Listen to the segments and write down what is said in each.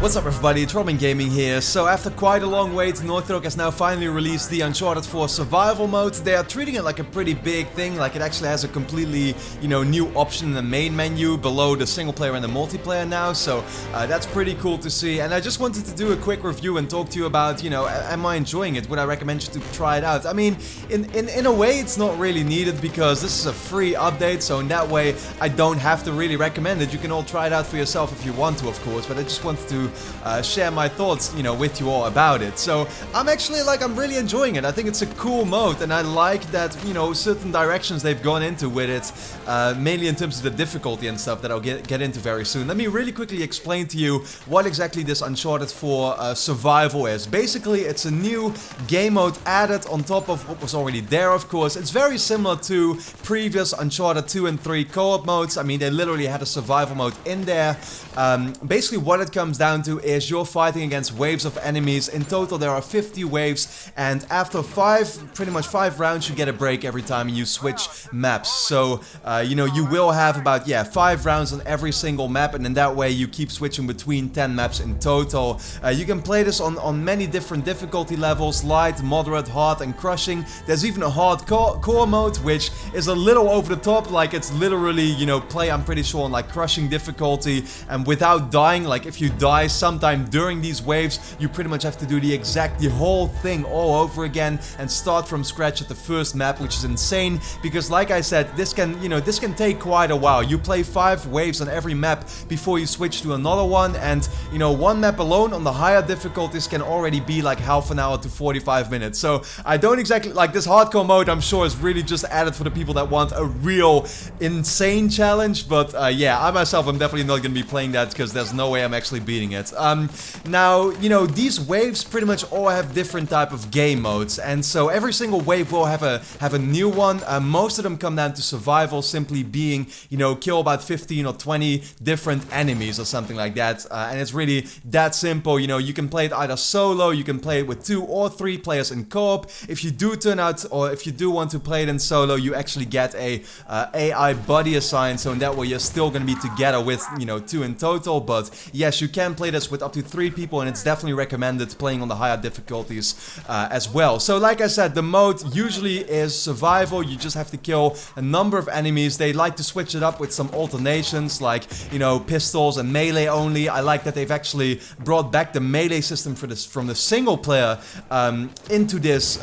What's up everybody, it's Robin Gaming here. So after quite a long wait, Naughty Dog has now finally released the Uncharted 4 survival mode. They are treating it like a pretty big thing, like it actually has a completely, new option in the main menu below the single player and the multiplayer now. So that's pretty cool to see. And I just wanted to do a quick review and talk to you about, am I enjoying it? Would I recommend you to try it out? I mean, in a way it's not really needed because this is a free update, so in that way I don't have to really recommend it. You can all try it out for yourself if you want to, of course, but I just wanted to share my thoughts, with you all about it. So I'm actually I'm really enjoying it. I think it's a cool mode, and I like that, certain directions they've gone into with it, mainly in terms of the difficulty and stuff that I'll get into very soon. Let me really quickly explain to you what exactly this Uncharted 4 survival is. Basically, it's a new game mode added on top of what was already there, of course. It's very similar to previous Uncharted 2 and 3 co-op modes. I mean, they literally had a survival mode in there. Basically, what it comes down to is you're fighting against waves of enemies. In total, there are 50 waves, and after pretty much five rounds, you get a break every time you switch maps. So, you will have about, 5 rounds on every single map, and in that way, you keep switching between 10 maps in total. You can play this on many different difficulty levels: light, moderate, hard, and crushing. There's even a hardcore mode, which is a little over the top. Like, it's literally, play, I'm pretty sure, on crushing difficulty, and without dying. Like, if you die sometime during these waves, you pretty much have to do the whole thing all over again and start from scratch at the first map, which is insane because, like I said, this can take quite a while. You play 5 waves on every map before you switch to another one, and one map alone on the higher difficulties can already be like half an hour to 45 minutes. So I don't exactly like this hardcore mode. I'm sure is really just added for the people that want a real insane challenge, but I myself am definitely not going to be playing that because there's no way I'm actually beating it. Now, these waves pretty much all have different type of game modes, and so every single wave will have a new one. Most of them come down to survival, simply being, kill about 15 or 20 different enemies or something like that, and it's really that simple. You can play it either solo, you can play it with 2 or 3 players in co-op. If you do want to play it in solo, you actually get a AI buddy assigned, so in that way you're still going to be together with, 2 in total. But yes, you can play this with up to 3 people, and it's definitely recommended playing on the higher difficulties as well. So like I said, the mode usually is survival. You just have to kill a number of enemies. They like to switch it up with some alternations, like, pistols and melee only. I like that they've actually brought back the melee system from the single player into this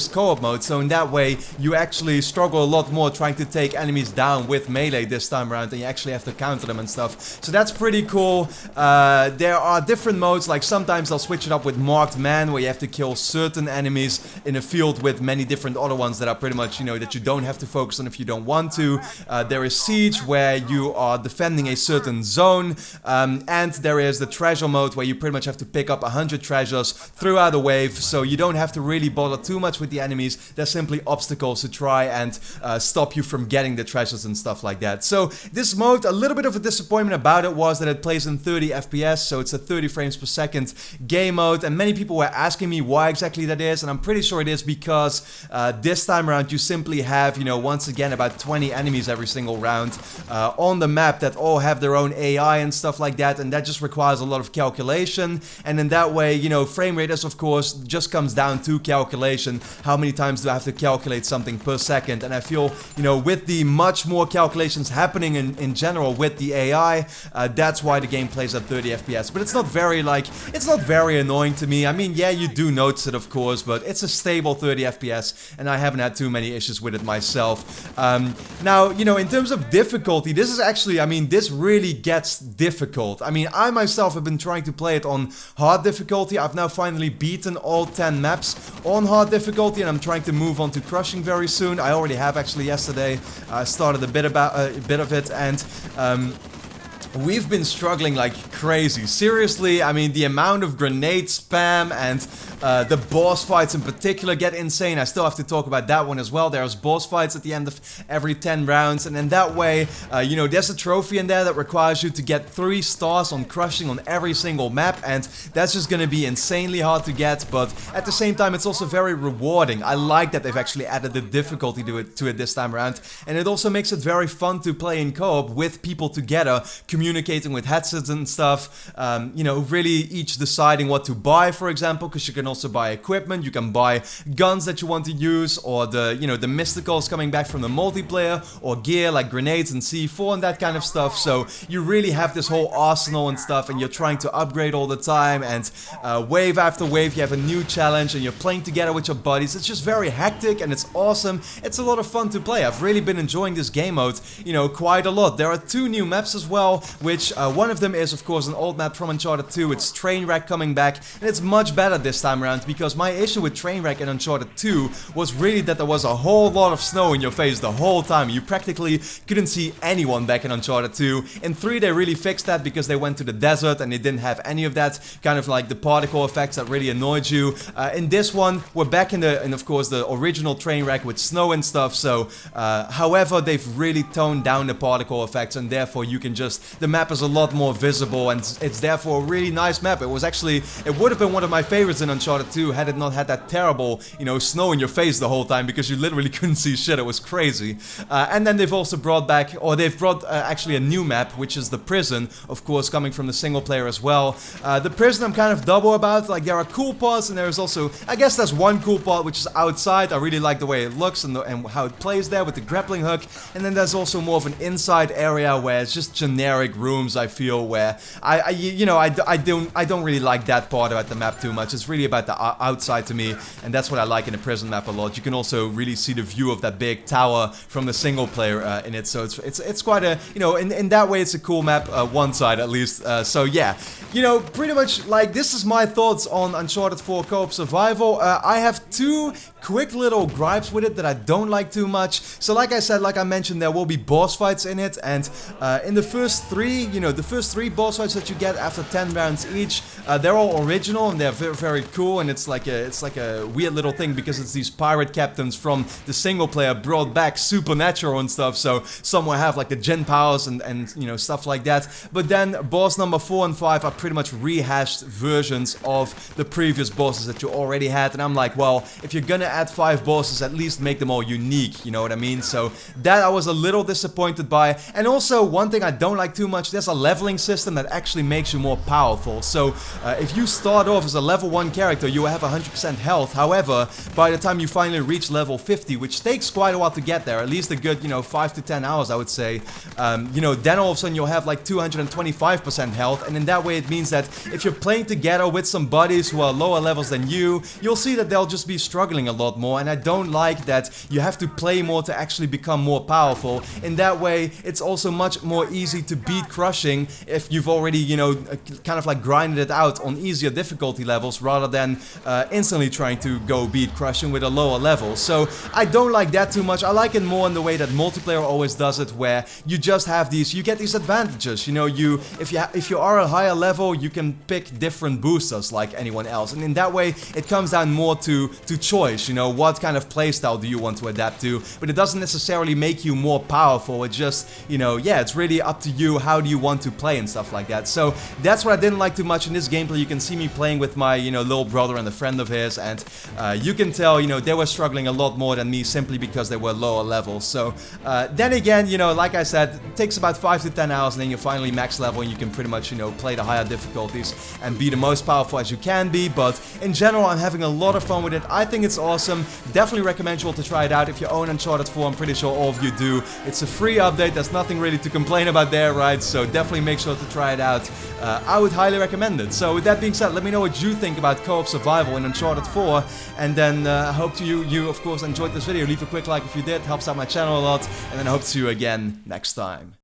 co-op mode. So in that way, you actually struggle a lot more trying to take enemies down with melee this time around, and you actually have to counter them and stuff. So that's pretty cool. There are different modes, like sometimes they'll switch it up with marked man, where you have to kill certain enemies in a field with many different other ones that are pretty much, that you don't have to focus on if you don't want to. There is siege, where you are defending a certain zone, and there is the treasure mode, where you pretty much have to pick up 100 treasures throughout a wave, so you don't have to really bother too much with the enemies. They're simply obstacles to try and stop you from getting the treasures and stuff like that. So this mode, a little bit of a disappointment about it was that it plays in 30 FPS, so it's a 30 frames per second game mode, and many people were asking me why exactly that is, and I'm pretty sure it is because this time around you simply have, once again, about 20 enemies every single round on the map that all have their own AI and stuff like that, and that just requires a lot of calculation, and in that way, frame rate is, of course, just comes down to calculation. How many times do I have to calculate something per second? And I feel, with the much more calculations happening in general with the AI, that's why the game plays at 30 FPS. But it's not very annoying to me. I mean, yeah, you do notice it, of course, but it's a stable 30 FPS, and I haven't had too many issues with it myself. Now, in terms of difficulty, this is actually, this really gets difficult. I myself have been trying to play it on hard difficulty. I've now finally beaten all 10 maps on hard difficulty, and I'm trying to move on to crushing very soon. I already have, actually, yesterday. I started a bit of it, and we've been struggling like crazy. Seriously, the amount of grenade spam and the boss fights in particular get insane. I still have to talk about that one as well. There's boss fights at the end of every 10 rounds, and in that way, there's a trophy in there that requires you to get 3 stars on crushing on every single map, and that's just gonna be insanely hard to get, but at the same time, it's also very rewarding. I like that they've actually added the difficulty to it this time around, and it also makes it very fun to play in co-op with people together, communicating with headsets and stuff, you know, really each deciding what to buy, for example, because you can also buy equipment, you can buy guns that you want to use, or the, you know, the mysticals coming back from the multiplayer, or gear like grenades and C4 and that kind of stuff. So you really have this whole arsenal and stuff, and you're trying to upgrade all the time, and wave after wave you have a new challenge, and you're playing together with your buddies. It's just very hectic and it's awesome. It's a lot of fun to play. I've really been enjoying this game mode, you know, quite a lot. There are 2 new maps as well, which one of them is of course an old map from Uncharted 2. It's Trainwreck coming back, and it's much better this time around, because my issue with Trainwreck in Uncharted 2 was really that there was a whole lot of snow in your face the whole time. You practically couldn't see anyone back in Uncharted 2. In 3 they really fixed that because they went to the desert and they didn't have any of that kind of like the particle effects that really annoyed you. In this one we're back in of course the original Trainwreck with snow and stuff, so however they've really toned down the particle effects, and therefore you can just, the map is a lot more visible, and it's therefore a really nice map. It was actually, it would have been one of my favorites in Uncharted 2 had it not had that terrible, you know, snow in your face the whole time, because you literally couldn't see shit. It was crazy. And then they've also brought back, or they've brought actually a new map, which is the prison, of course, coming from the single player as well. The prison I'm kind of double about. Like, there are cool parts, and there's also, I guess there's one cool part which is outside. I really like the way it looks and how it plays there with the grappling hook. And then there's also more of an inside area where it's just generic rooms, I feel, where I don't really like that part about the map too much. It's really about the outside to me, and that's what I like in the prison map a lot. You can also really see the view of that big tower from the single player in it, so it's quite a, you know, in that way it's a cool map, one side at least. So yeah, you know, pretty much like this is my thoughts on Uncharted 4 Co-op Survival. I have 2 quick little gripes with it that I don't like too much. So like I said, like I mentioned, there will be boss fights in it, and in the first 3, you know, the first 3 boss fights that you get after 10 rounds each, they're all original and they're very, very cool, and it's like a weird little thing because it's these pirate captains from the single player brought back supernatural and stuff, so some will have like the gen powers and you know, stuff like that. But then boss number 4 and 5 are pretty much rehashed versions of the previous bosses that you already had, and I'm like, well, if you're gonna add 5 bosses, at least make them all unique, you know what I mean? So that I was a little disappointed by. And also one thing I don't like too much, there's a leveling system that actually makes you more powerful. So if you start off as a level 1 character, you will have 100% health. However, by the time you finally reach level 50, which takes quite a while to get there, at least a good, you know, 5 to 10 hours I would say, you know, then all of a sudden you'll have like 225% health, and in that way it means that if you're playing together with some buddies who are lower levels than you, you'll see that they'll just be struggling a lot more, and I don't like that you have to play more to actually become more powerful. In that way, it's also much more easy to beat crushing if you've already, you know, kind of like grinded it out on easier difficulty levels, rather than instantly trying to go beat crushing with a lower level. So I don't like that too much. I like it more in the way that multiplayer always does it, where you just have these, you get these advantages, you know, if you are a higher level, you can pick different boosters like anyone else, and in that way it comes down more to choice, you know, what kind of playstyle do you want to adapt to, but it doesn't necessarily make you more powerful. It just, you know, yeah, it's really up to you, how do you want to play and stuff like that. So that's what I didn't like too much in this gameplay. You can see me playing with my, you know, little brother and a friend of his, and you can tell, you know, they were struggling a lot more than me simply because they were lower levels. So then again, you know, like I said, it takes about 5 to 10 hours, and then you're finally max level, and you can pretty much, you know, play the higher difficulties and be the most powerful as you can be. But in general, I'm having a lot of fun with it. I think it's awesome. Definitely recommend you all to try it out if you own Uncharted 4. I'm pretty sure all of you do. It's a free update. There's nothing really to complain about there, right? So definitely make sure to try it out. I would highly recommend it. So with that being said, let me know what you think about co-op survival in Uncharted 4. And then I hope you of course enjoyed this video. Leave a quick like if you did. Helps out my channel a lot. And then I hope to see you again next time.